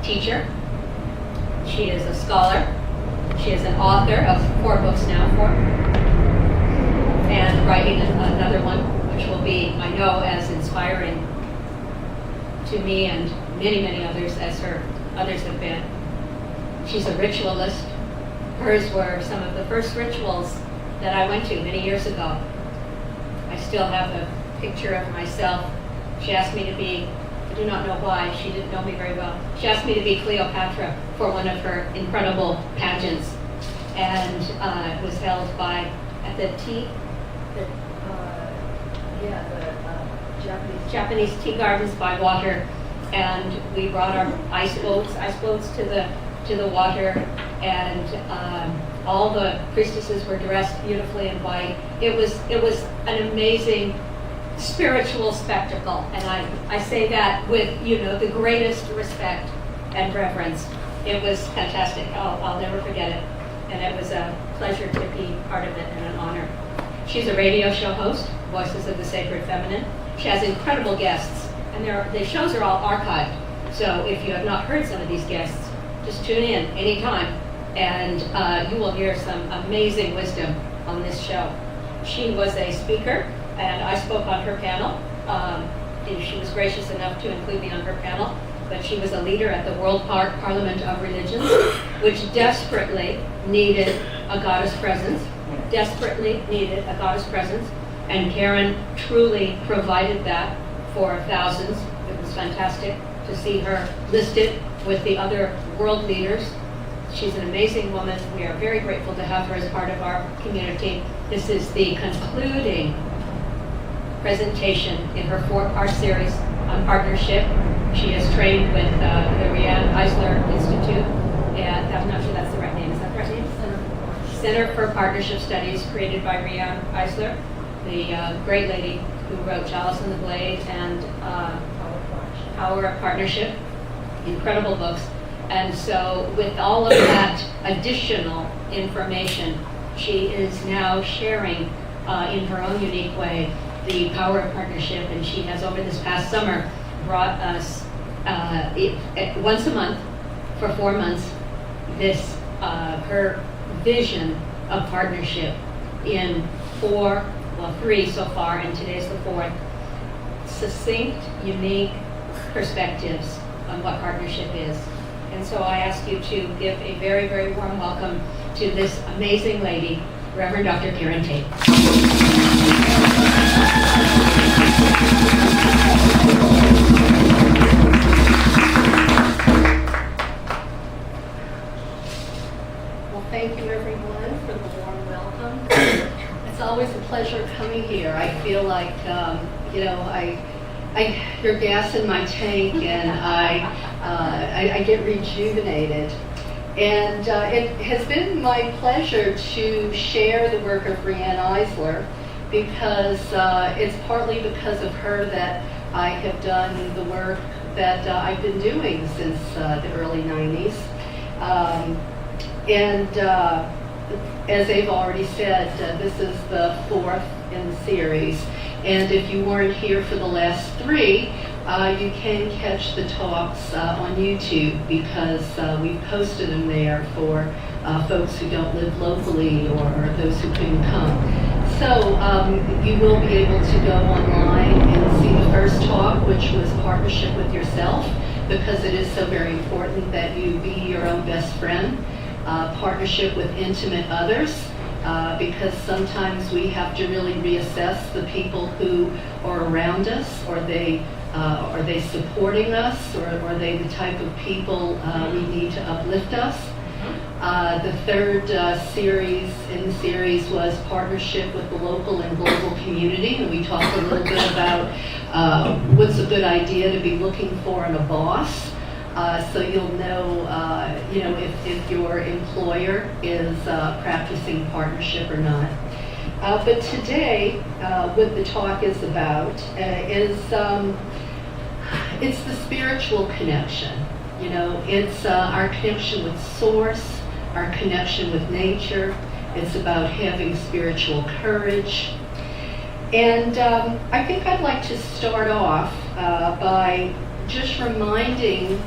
teacher. She is a scholar. She is an author of 4 books now, and writing another one, which will be, I know, as inspiring to me and many, many others as her others have been. She's a ritualist. Hers were some of the first rituals that I went to many years ago. I still have a picture of myself. She asked me to be, I do not know why, she didn't know me very well. She asked me to be Cleopatra for one of her incredible pageants. And it was held at the Japanese tea gardens by water. And we brought our ice boats to the water, and all the priestesses were dressed beautifully in white. It was an amazing spiritual spectacle, and I say that with the greatest respect and reverence. It was fantastic. I'll never forget it, and it was a pleasure to be part of it and an honor. She's a radio show host, Voices of the Sacred Feminine. She has incredible guests, and the shows are all archived. So if you have not heard some of these guests, just tune in anytime, and you will hear some amazing wisdom on this show. She was a speaker, and I spoke on her panel. She was gracious enough to include me on her panel, but she was a leader at the World Parliament of Religions, which desperately needed a goddess presence, and Karen truly provided that for thousands. It was fantastic to see her listed with the other world leaders. She's an amazing woman. We are very grateful to have her as part of our community. This is the concluding presentation in her 4-part series on partnership. She is trained with the Riane Eisler Institute, and I'm not sure that's the right name. Is that the right name? Center for Partnership Studies, created by Riane Eisler, the great lady who wrote Chalice and the Blade and Power of Partnership. Incredible books. And so with all of that additional information, she is now sharing in her own unique way the power of partnership, and she has over this past summer brought us once a month for 4 months this her vision of partnership in 3 so far, and today's the 4th. Succinct, unique perspectives on what partnership is. And so I ask you to give a very, very warm welcome to this amazing lady, Reverend Dr. Karen Tate. Well, thank you everyone for the warm welcome. It's always a pleasure coming here. I feel like, I hear gas in my tank, and I get rejuvenated. And it has been my pleasure to share the work of Riane Eisler, because it's partly because of her that I have done the work that I've been doing since the early 90s. As they've already said, this is the 4th in the series. And if you weren't here for the last 3, you can catch the talks on YouTube, because we've posted them there for folks who don't live locally or those who couldn't come. So you will be able to go online and see the first talk, which was partnership with yourself, because it is so very important that you be your own best friend. Partnership with intimate others, because sometimes we have to really reassess the people who are around us. Are they supporting us, or are they the type of people we need to uplift us? The 3rd series in the series was partnership with the local and global community, and we talked a little bit about what's a good idea to be looking for in a boss. So you'll know, if your employer is practicing partnership or not. But today, what the talk is about is it's the spiritual connection. It's our connection with Source, our connection with nature. It's about having spiritual courage. And I think I'd like to start off by just reminding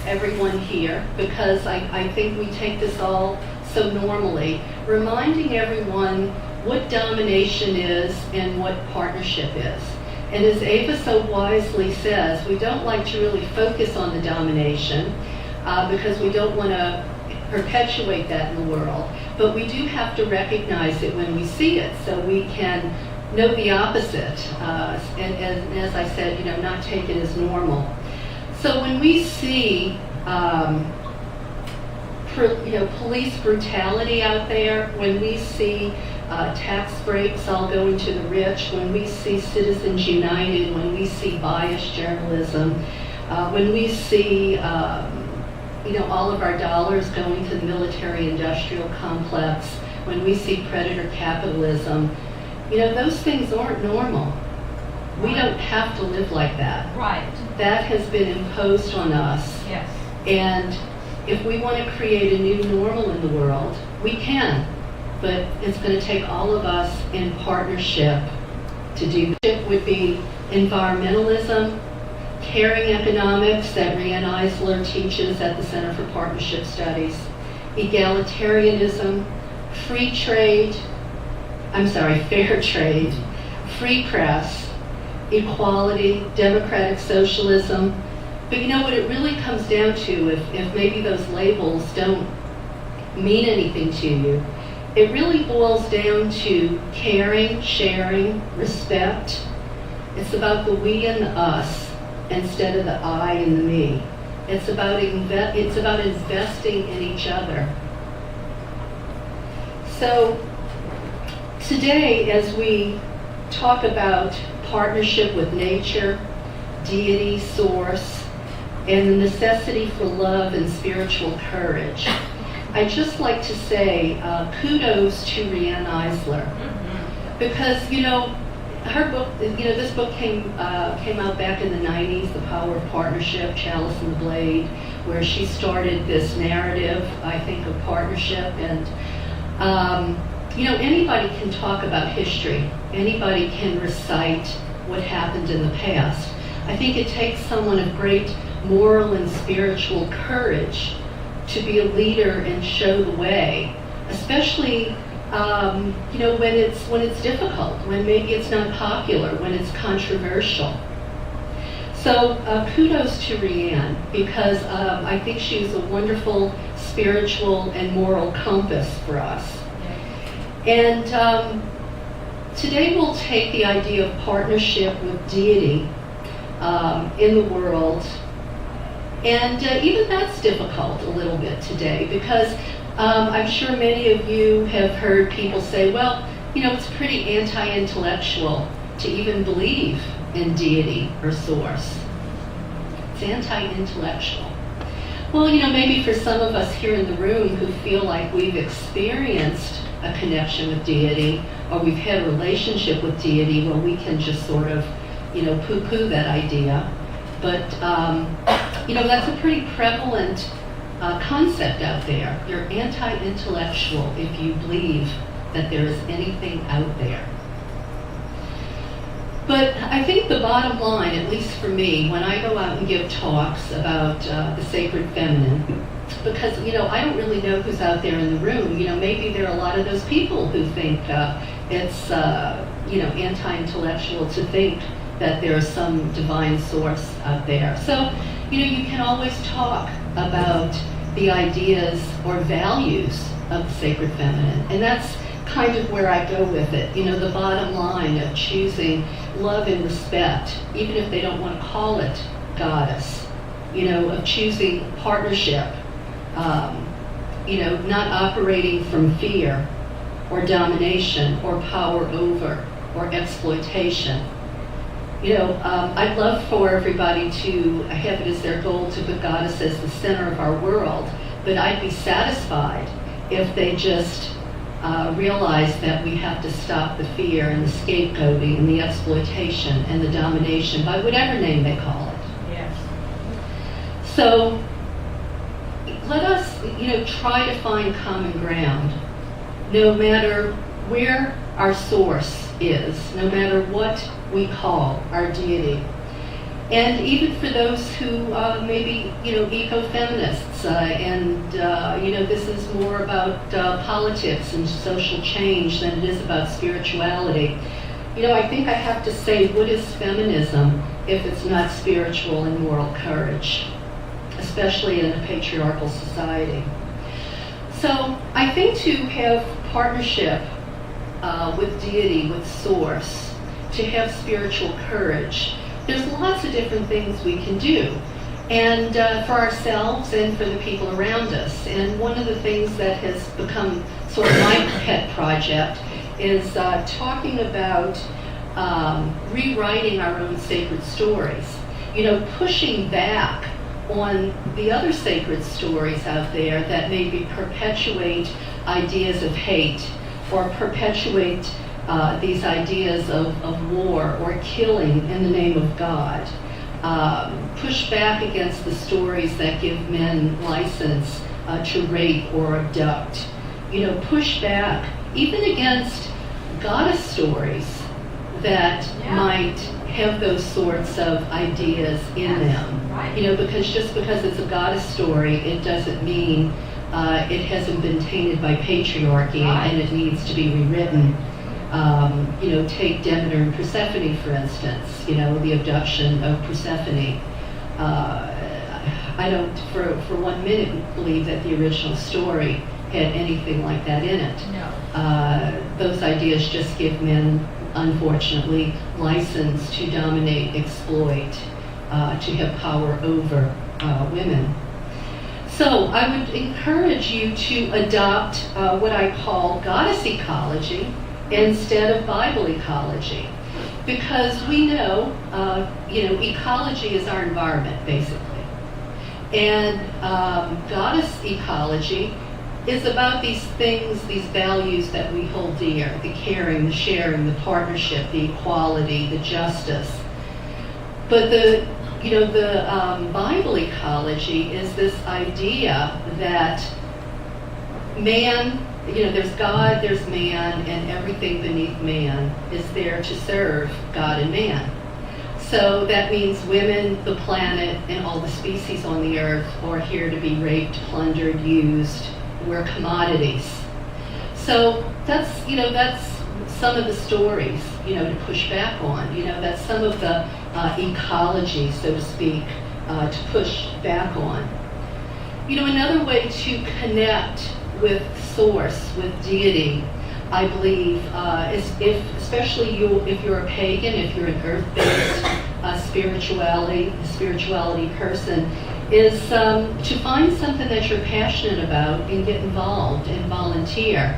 everyone here, because I think we take this all so normally, reminding everyone what domination is and what partnership is. And as Ava so wisely says, we don't like to really focus on the domination because we don't want to perpetuate that in the world. But we do have to recognize it when we see it, so we can know the opposite. And as I said, not take it as normal. So when we see police brutality out there, when we see tax breaks all going to the rich, when we see Citizens United, when we see biased journalism, when we see all of our dollars going to the military-industrial complex, when we see predator capitalism, those things aren't normal. We don't have to live like that. Right. That has been imposed on us. Yes. And if we want to create a new normal in the world, we can. But it's going to take all of us in partnership to do that. It would be environmentalism, caring economics that Riane Eisler teaches at the Center for Partnership Studies, egalitarianism, fair trade, free press, equality, democratic socialism. But what it really comes down to, if maybe those labels don't mean anything to you, it really boils down to caring, sharing, respect. It's about the we and the us instead of the I and the me. It's about investing in each other. So today, as we talk about partnership with nature, deity, source, and the necessity for love and spiritual courage, I'd just like to say kudos to Riane Eisler, because her book, this book came out back in the 90s, The Power of Partnership, Chalice and the Blade, where she started this narrative, I think, of partnership. And anybody can talk about history. Anybody can recite what happened in the past. I think it takes someone of great moral and spiritual courage to be a leader and show the way, especially when it's difficult, when maybe it's not popular, when it's controversial. So kudos to Riane, because I think she's a wonderful spiritual and moral compass for us. And today we'll take the idea of partnership with deity in the world. And even that's difficult a little bit today, because I'm sure many of you have heard people say, well, it's pretty anti-intellectual to even believe in deity or source. It's anti-intellectual. Well, maybe for some of us here in the room who feel like we've experienced a connection with deity, or we've had a relationship with deity, well, we can just sort of, poo-poo that idea. But, that's a pretty prevalent concept out there. You're anti-intellectual if you believe that there is anything out there. But I think the bottom line, at least for me, when I go out and give talks about the sacred feminine, because, I don't really know who's out there in the room. Maybe there are a lot of those people who think it's, anti-intellectual to think that there is some divine source out there. So, you can always talk about the ideas or values of the sacred feminine. And that's kind of where I go with it. The bottom line of choosing love and respect, even if they don't want to call it goddess, of choosing partnership, not operating from fear or domination or power over or exploitation. I'd love for everybody to have it as their goal to put goddess as the center of our world, but I'd be satisfied if they just realize that we have to stop the fear and the scapegoating and the exploitation and the domination by whatever name they call it. Yes. So let us, try to find common ground, no matter where our source is, no matter what we call our deity. And even for those who maybe, eco-feminists, this is more about politics and social change than it is about spirituality. I think I have to say, what is feminism if it's not spiritual and moral courage, especially in a patriarchal society? So I think to have partnership with deity, with source, to have spiritual courage, there's lots of different things we can do, and for ourselves and for the people around us. And one of the things that has become sort of my pet project is talking about rewriting our own sacred stories. Pushing back on the other sacred stories out there that maybe perpetuate ideas of hate or perpetuate these ideas of war or killing in the name of God. Push back against the stories that give men license to rape or abduct. Push back even against goddess stories that might have those sorts of ideas in them. Right. Because just because it's a goddess story, it doesn't mean it hasn't been tainted by patriarchy and it needs to be rewritten. Take Demeter and Persephone, for instance, the abduction of Persephone. I don't, for 1 minute, believe that the original story had anything like that in it. No. Those ideas just give men, unfortunately, license to dominate, exploit, to have power over women. So I would encourage you to adopt what I call goddess ecology instead of Bible ecology, because we know, ecology is our environment, basically. And goddess ecology is about these things, these values that we hold dear: the caring, the sharing, the partnership, the equality, the justice. But the Bible ecology is this idea that man, there's God, there's man, and everything beneath man is there to serve God and man. So that means women, the planet, and all the species on the earth are here to be raped, plundered, used. We're commodities. So that's some of the stories, to push back on. That's some of the ecology, so to speak, to push back on. Another way to connect with source, with deity, I believe, is if you're a pagan, if you're an earth-based spirituality person, is to find something that you're passionate about and get involved and volunteer.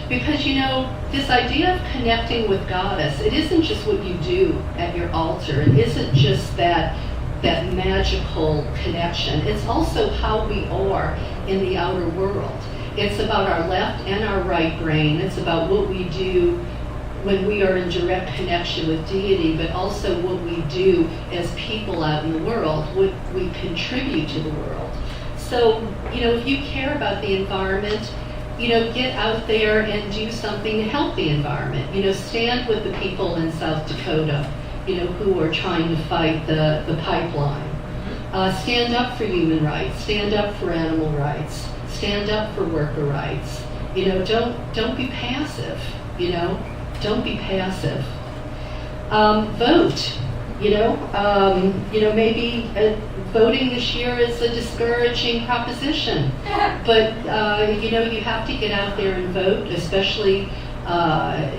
Because, this idea of connecting with Goddess, it isn't just what you do at your altar. It isn't just that magical connection. It's also how we are in the outer world. It's about our left and our right brain. It's about what we do when we are in direct connection with deity, but also what we do as people out in the world, what we contribute to the world. So, if you care about the environment, get out there and do something to help the environment. Stand with the people in South Dakota, who are trying to fight the pipeline. Stand up for human rights, stand up for animal rights, stand up for worker rights. Don't be passive, Don't be passive. Vote. Maybe voting this year is a discouraging proposition, but you have to get out there and vote, especially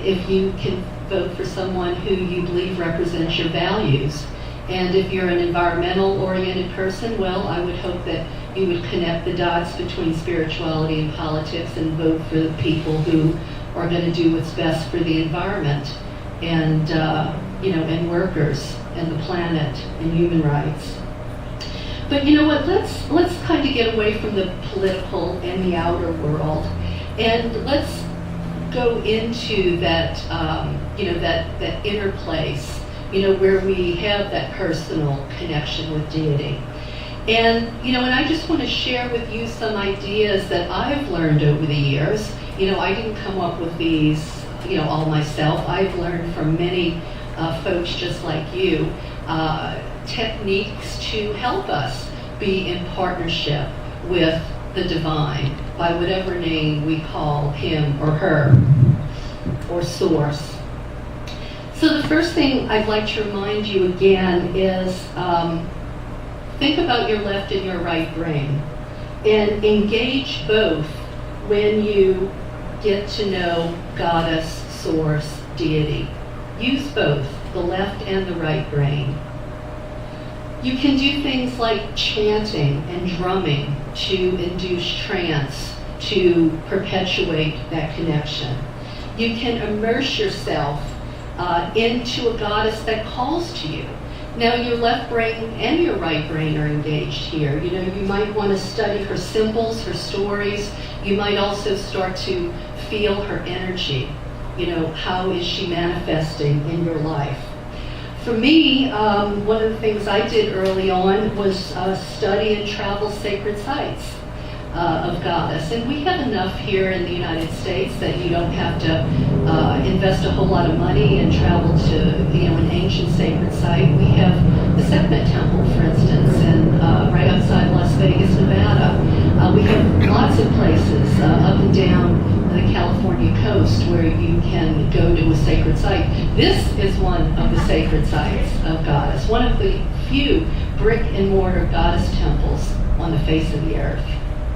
if you can vote for someone who you believe represents your values. And if you're an environmental-oriented person, well, I would hope that you would connect the dots between spirituality and politics and vote for the people who are going to do what's best for the environment and and workers and the planet and human rights. But let's kind of get away from the political and the outer world, and let's go into that that inner place, where we have that personal connection with deity. And and I just want to share with you some ideas that I've learned over the years. I didn't come up with these, all myself. I've learned from many folks just like you techniques to help us be in partnership with the divine, by whatever name we call him or her, or source. So the first thing I'd like to remind you again is think about your left and your right brain, and engage both when you get to know Goddess, Source, Deity. Use both, the left and the right brain. You can do things like chanting and drumming to induce trance, to perpetuate that connection. You can immerse yourself into a goddess that calls to you. Now, your left brain and your right brain are engaged here. You know, you might want to study her symbols, her stories. You might also start to feel her energy. You know, how is she manifesting in your life? For me, one of the things I did early on was study and travel sacred sites of Goddess. And we have enough here in the United States that you don't have to invest a whole lot of money and travel to, you know, an ancient sacred site. We have the Sekhmet Temple, for instance, and right outside Las Vegas, Nevada. We have lots of places up and down the California coast where you can go to a sacred site. This is one of the sacred sites of Goddess, one of the few brick and mortar Goddess temples on the face of the earth.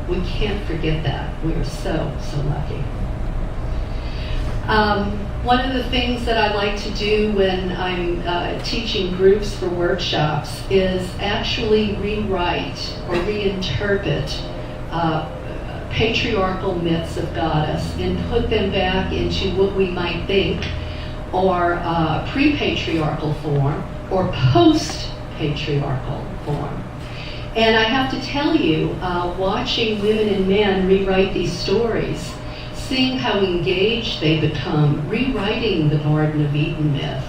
We can't forget that. We are so lucky. One of the things that I like to do when I'm teaching groups for workshops is actually rewrite or reinterpret patriarchal myths of Goddess and put them back into what we might think are pre-patriarchal form or post-patriarchal form. And I have to tell you, watching women and men rewrite these stories, seeing how engaged they become, rewriting the Garden of Eden myth,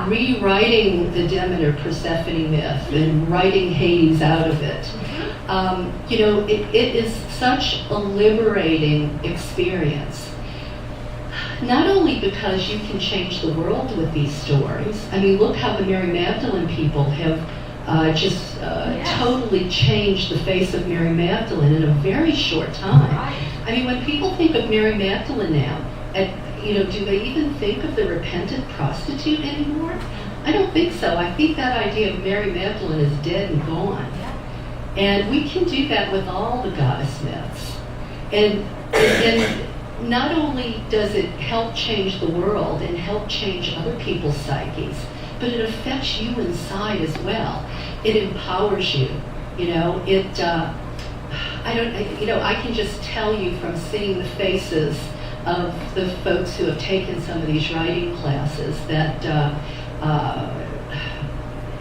rewriting the Demeter Persephone myth, and writing Hades out of it. You know, it is such a liberating experience. Not only because you can change the world with these stories. I mean, look how the Mary Magdalene people have totally changed the face of Mary Magdalene in a very short time. I mean, when people think of Mary Magdalene now, you know, do they even think of the repentant prostitute anymore? I don't think so. I think that idea of Mary Magdalene is dead and gone. And we can do that with all the goddess myths. And not only does it help change the world and help change other people's psyches, but it affects you inside as well. It empowers you. You know, I can just tell you from seeing the faces of the folks who have taken some of these writing classes that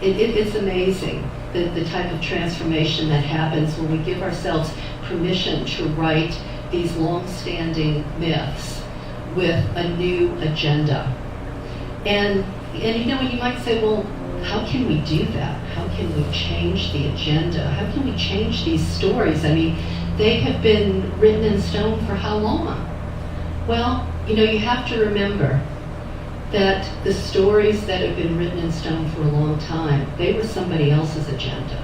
it's amazing the type of transformation that happens when we give ourselves permission to write these long-standing myths with a new agenda. And you know, you might say, well, how can we do that? How can we change the agenda? How can we change these stories? I mean, they have been written in stone for how long? Well, you know, you have to remember that the stories that have been written in stone for a long time, they were somebody else's agenda.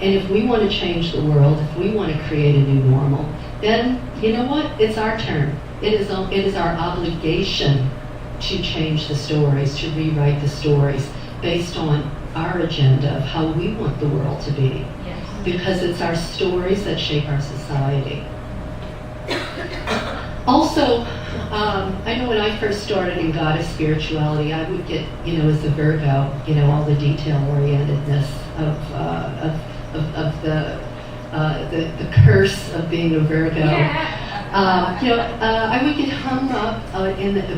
And if we want to change the world, if we want to create a new normal, then, you know what? It's our turn. It is our obligation to change the stories, to rewrite the stories based on our agenda of how we want the world to be. Yes. Because it's our stories that shape our society. Also, I know when I first started in goddess spirituality, I would get, you know, as a Virgo, you know, all the detail-orientedness of the curse of being a Virgo. Yeah. You know, I would get hung up in the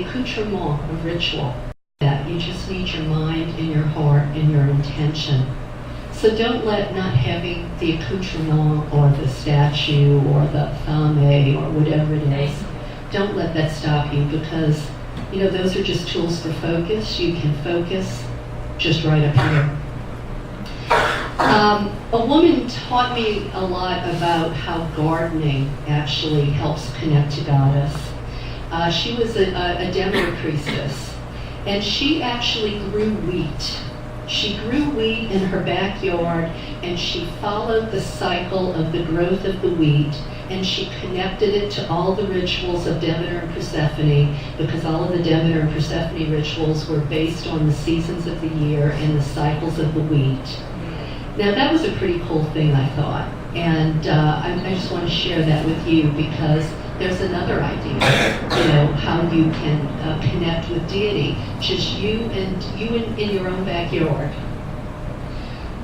accoutrement of ritual. That you just need your mind and your heart and your intention. So don't let not having the accoutrement or the statue or the fame or whatever it is, don't let that stop you, because, you know, those are just tools for focus. You can focus just right up here. A woman taught me a lot about how gardening actually helps connect to Goddess. She was a Demeter priestess, And she actually grew wheat. She grew wheat in her backyard, and she followed the cycle of the growth of the wheat, and she connected it to all the rituals of Demeter and Persephone, because all of the Demeter and Persephone rituals were based on the seasons of the year and the cycles of the wheat. Now that was a pretty cool thing, I thought, and I just want to share that with you because there's another idea, how you can connect with deity, just you in your own backyard.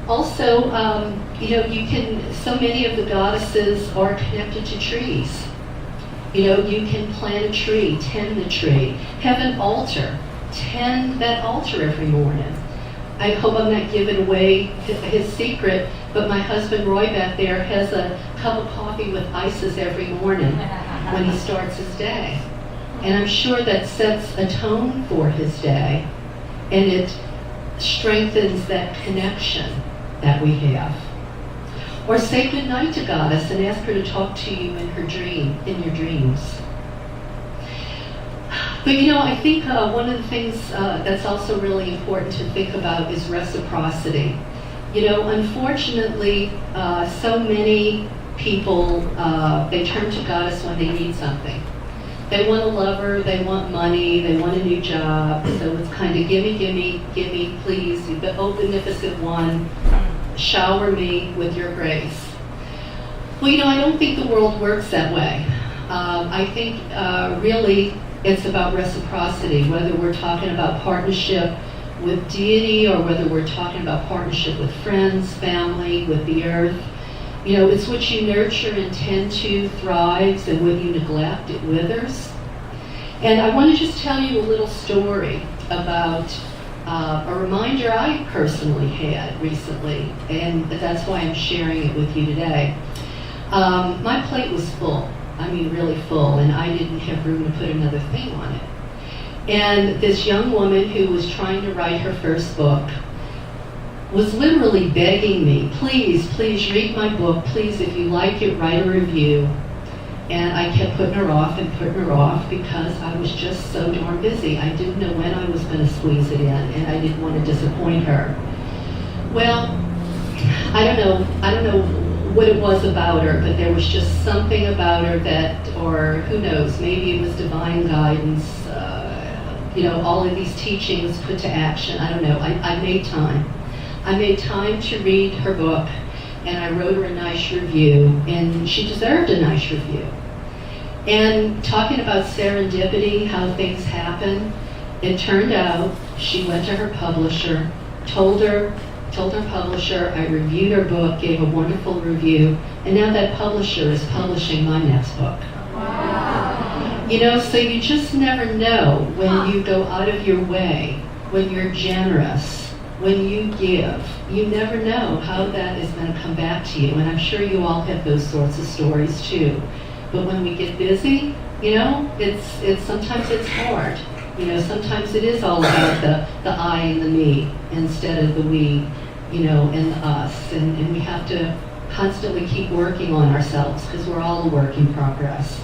Also, so many of the goddesses are connected to trees. You can plant a tree, tend the tree, have an altar, tend that altar every morning. I hope I'm not giving away his secret, but my husband Roy back there has a cup of coffee with ices every morning when he starts his day. And I'm sure that sets a tone for his day, and it strengthens that connection that we have. Or say good night to Goddess and ask her to talk to you in your dreams. But I think one of the things that's also really important to think about is reciprocity. Unfortunately, so many people, they turn to Goddess when they need something. They want a lover, they want money, they want a new job, so it's kind of gimme, please, the oh beneficent one, shower me with your grace. Well, I don't think the world works that way. I think really it's about reciprocity, whether we're talking about partnership with deity or whether we're talking about partnership with friends, family, with the earth. It's what you nurture and tend to thrives, and when you neglect, it withers. And I want to just tell you a little story about a reminder I personally had recently, and that's why I'm sharing it with you today. My plate was full. I mean, really full, and I didn't have room to put another thing on it. And this young woman who was trying to write her first book was literally begging me, please read my book, please, if you like it, write a review. And I kept putting her off because I was just so darn busy. I didn't know when I was going to squeeze it in, and I didn't want to disappoint her. Well, I don't know what it was about her, but there was just something about her that, or who knows, maybe it was divine guidance, all of these teachings put to action. I don't know. I made time. I made time to read her book, and I wrote her a nice review, and she deserved a nice review. And talking about serendipity, how things happen, it turned out she went to her publisher, told her publisher, I reviewed her book, gave a wonderful review, and now that publisher is publishing my next book. Wow. So you just never know when you go out of your way, when you're generous, when you give. You never know how that is going to come back to you, and I'm sure you all have those sorts of stories too. But when we get busy, it's sometimes it's hard. Sometimes it is all about the I and the me instead of the we, and the us. And we have to constantly keep working on ourselves because we're all a work in progress.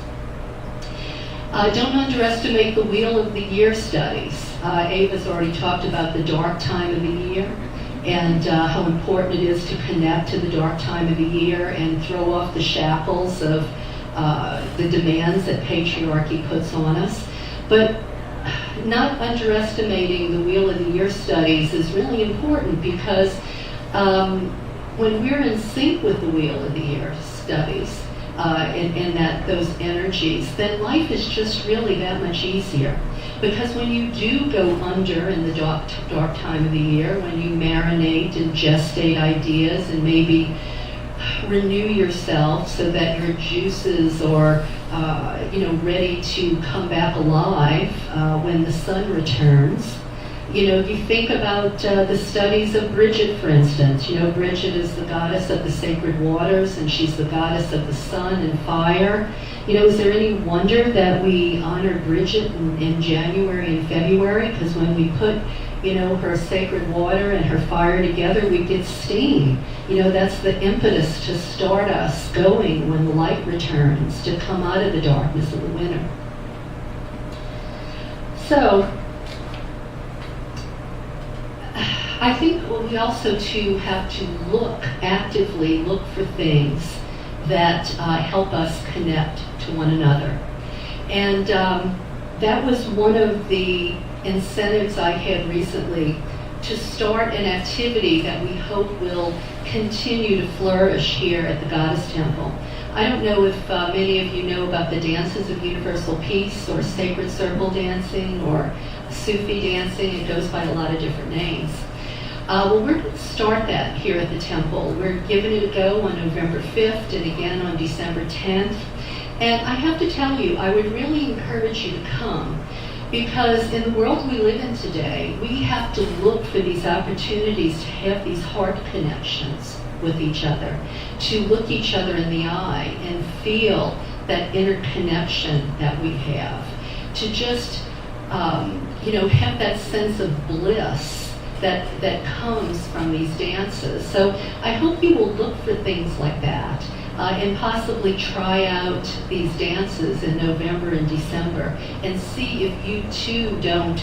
Don't underestimate the Wheel of the Year studies. Ava's already talked about the dark time of the year and how important it is to connect to the dark time of the year and throw off the shackles of the demands that patriarchy puts on us. But not underestimating the Wheel of the Year studies is really important because when we're in sync with the Wheel of the Year studies and that those energies, then life is just really that much easier. Because when you do go under in the dark time of the year, when you marinate and gestate ideas and maybe renew yourself so that your juices are ready to come back alive when the sun returns. You think about the studies of Bridget, for instance. Bridget is the goddess of the sacred waters, and she's the goddess of the sun and fire. Is there any wonder that we honor Bridget in January and February? Because when we put her sacred water and her fire together, we get steam. That's the impetus to start us going when the light returns, to come out of the darkness of the winter. So, I think we also too have to actively look for things that help us connect to one another. And that was one of the incentives I had recently to start an activity that we hope will continue to flourish here at the Goddess Temple. I don't know if many of you know about the dances of universal peace or sacred circle dancing or Sufi dancing. It goes by a lot of different names. Well, we're going to start that here at the temple. We're giving it a go on November 5th and again on December 10th. And I have to tell you, I would really encourage you to come, because in the world we live in today, we have to look for these opportunities to have these heart connections with each other, to look each other in the eye and feel that inner connection that we have, to just have that sense of bliss that comes from these dances. So I hope you will look for things like that and possibly try out these dances in November and December and see if you too don't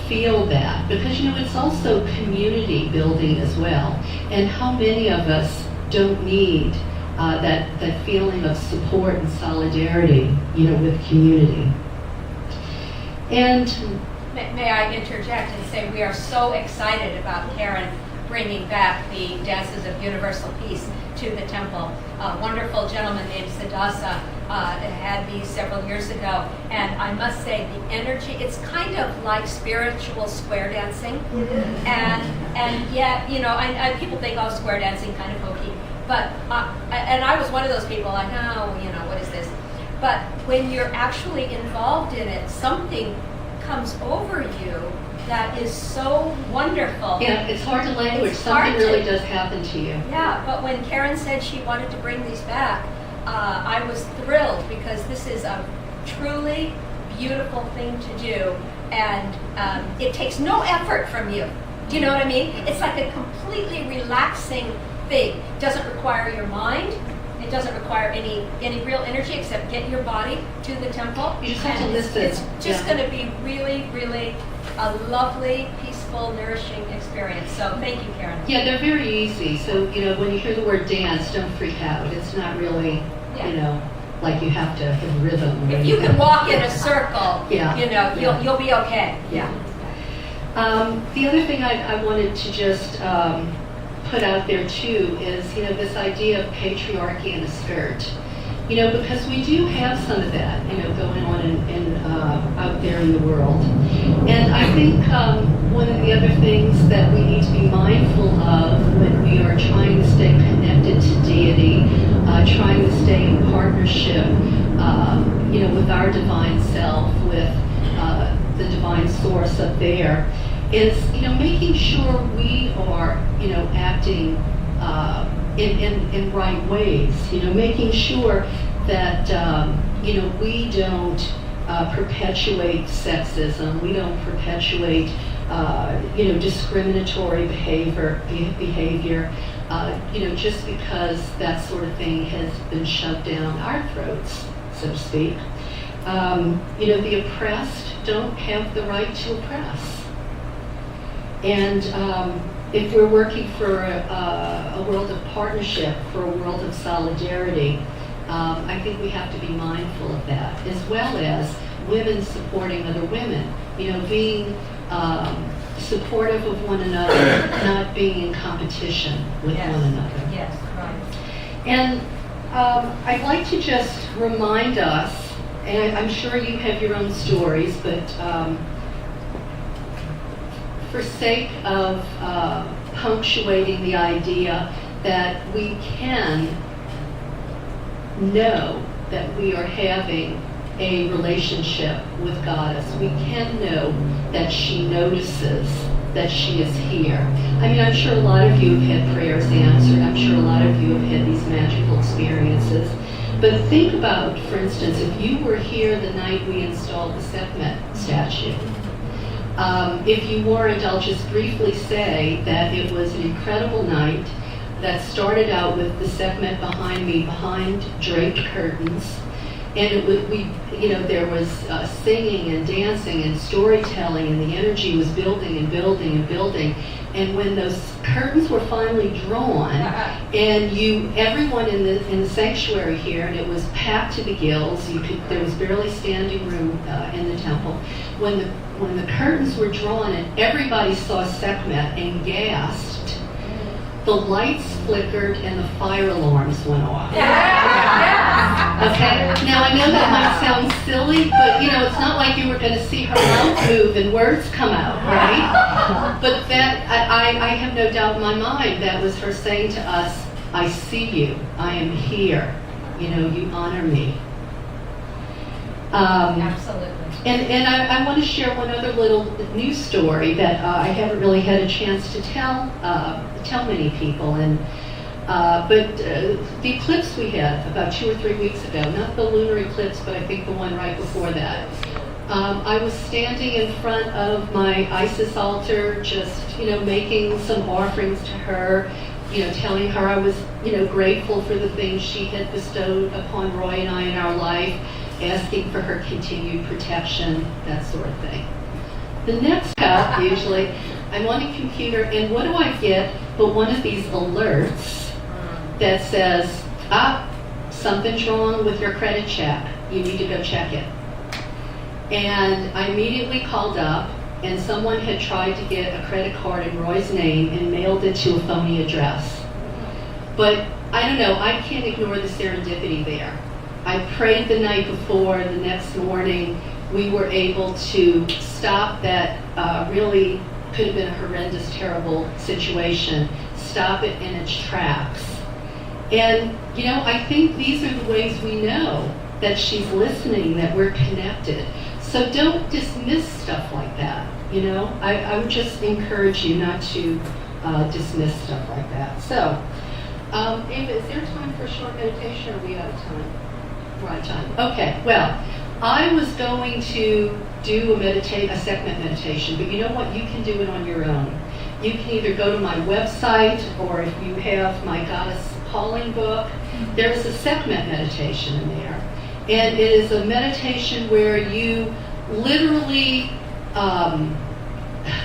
feel that, because it's also community building as well, and how many of us don't need that feeling of support and solidarity with community. And may I interject and say we are so excited about Karen bringing back the Dances of Universal Peace to the temple. A wonderful gentleman named Siddhasa had these several years ago, and I must say the energy, it's kind of like spiritual square dancing, and yet, people think, oh, square dancing, kind of hokey, but, and I was one of those people, like, oh, what is this? But when you're actually involved in it, something comes over you that is so wonderful. Yeah, it's hard to language. Something really does happen to you. Yeah, but when Karen said she wanted to bring these back, I was thrilled, because this is a truly beautiful thing to do, and it takes no effort from you. Do you know what I mean? It's like a completely relaxing thing. It doesn't require your mind. It doesn't require any real energy except get your body to the temple. You just have to listen. It's just going to be really, really a lovely, peaceful, nourishing experience. So thank you, Karen. Yeah, they're very easy. So, when you hear the word dance, don't freak out. It's not really, like you have to have rhythm. If you can walk in a circle, yeah. you'll be okay. Yeah. The other thing I wanted to just put out there too is, this idea of patriarchy in a skirt. Because we do have some of that, going on in out there in the world. And I think one of the other things that we need to be mindful of when we are trying to stay connected to Deity, trying to stay in partnership, with our divine self, with the divine source up there, is, making sure we are, acting in right ways, making sure that, we don't perpetuate sexism, we don't perpetuate, discriminatory behavior, just because that sort of thing has been shoved down our throats, so to speak. The oppressed don't have the right to oppress. And if we're working for a world of partnership, for a world of solidarity, I think we have to be mindful of that, as well as women supporting other women, being supportive of one another, not being in competition with one another. Yes, right. And I'd like to just remind us, and I'm sure you have your own stories, but for sake of punctuating the idea that we can know that we are having a relationship with Goddess. We can know that she notices that she is here. I mean, I'm sure a lot of you have had prayers answered. I'm sure a lot of you have had these magical experiences. But think about, for instance, if you were here the night we installed the Sekhmet statue. If you weren't, I'll just briefly say that it was an incredible night that started out with the Sekhmet behind me, behind draped curtains, And there was singing and dancing and storytelling, and the energy was building and building and building. And when those curtains were finally drawn, and everyone in the sanctuary here, and it was packed to the gills. There was barely standing room in the temple. When the curtains were drawn and everybody saw Sekhmet and gasped, the lights flickered and the fire alarms went off. Okay? Now I know that might sound silly, but it's not like you were going to see her mouth move and words come out, right? But that, I have no doubt in my mind, that was her saying to us, I see you, I am here, you honor me. Absolutely. And I want to share one other little news story that I haven't really had a chance to tell many people. But the eclipse we had about 2 or 3 weeks ago, not the lunar eclipse, but I think the one right before that. I was standing in front of my Isis altar, just making some offerings to her, telling her I was grateful for the things she had bestowed upon Roy and I in our life, asking for her continued protection, that sort of thing. The next step, usually, I'm on a computer, and what do I get but one of these alerts that says, something's wrong with your credit check. You need to go check it. And I immediately called up, and someone had tried to get a credit card in Roy's name and mailed it to a phony address. But I don't know, I can't ignore the serendipity there. I prayed the night before, the next morning we were able to stop that really could have been a horrendous, terrible situation, stop it in its tracks. And, I think these are the ways we know that she's listening, that we're connected. So don't dismiss stuff like that, I would just encourage you not to dismiss stuff like that. So, Ava, is there time for a short meditation, or are we out of time? We're out of time. Okay, well, I was going to do a Sekhmet meditation, but you know what? You can do it on your own. You can either go to my website, or if you have my Goddess Calling book, there is a Sekhmet meditation in there. And it is a meditation where you literally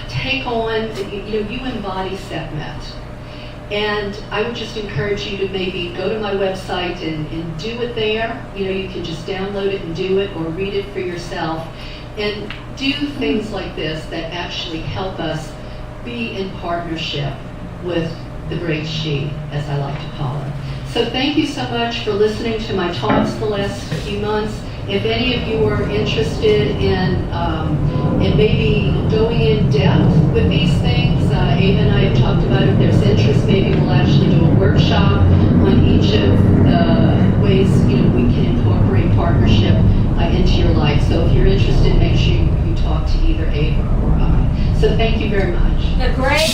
take on, you embody Sekhmet. And I would just encourage you to maybe go to my website and do it there. You can just download it and do it, or read it for yourself. And do things like this that actually help us be in partnership with the great she, as I like to call her. So thank you so much for listening to my talks the last few months. If any of you are interested in maybe going in depth with these things, Ava and I have talked about if there's interest, maybe we'll actually do a workshop on each of the ways we can incorporate partnership into your life. So if you're interested, make sure you talk to either Ava or I. So thank you very much. The great